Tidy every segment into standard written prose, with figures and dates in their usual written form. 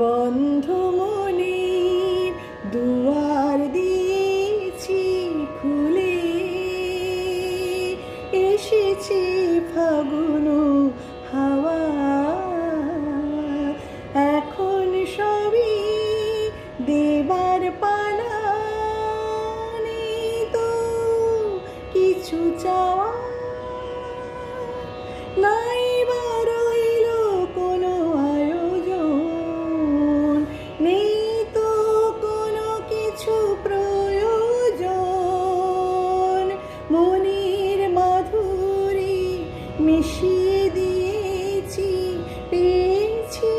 বন্ধু মনের দুয়ার দিয়েছি খুলে, এসেছে ফাগুন হাওয়া। এখন সবই দেবার পালা, নেই তো কিছু চাওয়া, নাই বা রইল কোনো আয়োজন, নেই তো কোনো কিছু প্রয়োজন। মনের মাধুরী মিশিয়ে দিয়েছি, পেয়েছি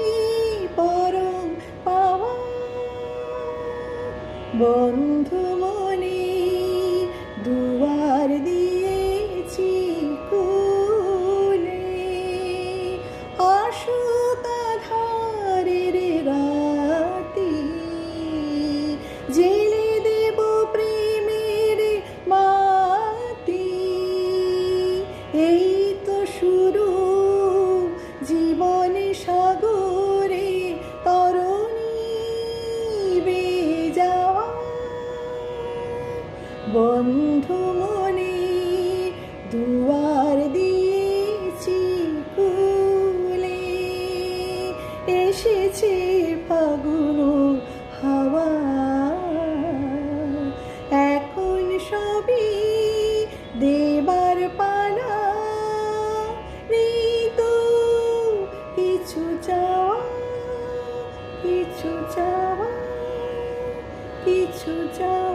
পরম পাওয়া। বন্ধু মনের দুয়ার দিয়েছি খুলে, আসুক আঁধারের রাতি, জেলে দেব প্রেমের বাতি। এই তো শুরু জীবনে সাগরে তরণী বেয়ে যাওয়া। বন্ধু মনের দুয়ার দিয়েছি খুলে, এসেছে ফাগুন হাওয়া। এখন সবই দেবার পালা, নেই তো কিছু চাওয়া, কিছু চাওয়া, কিছু চাওয়া।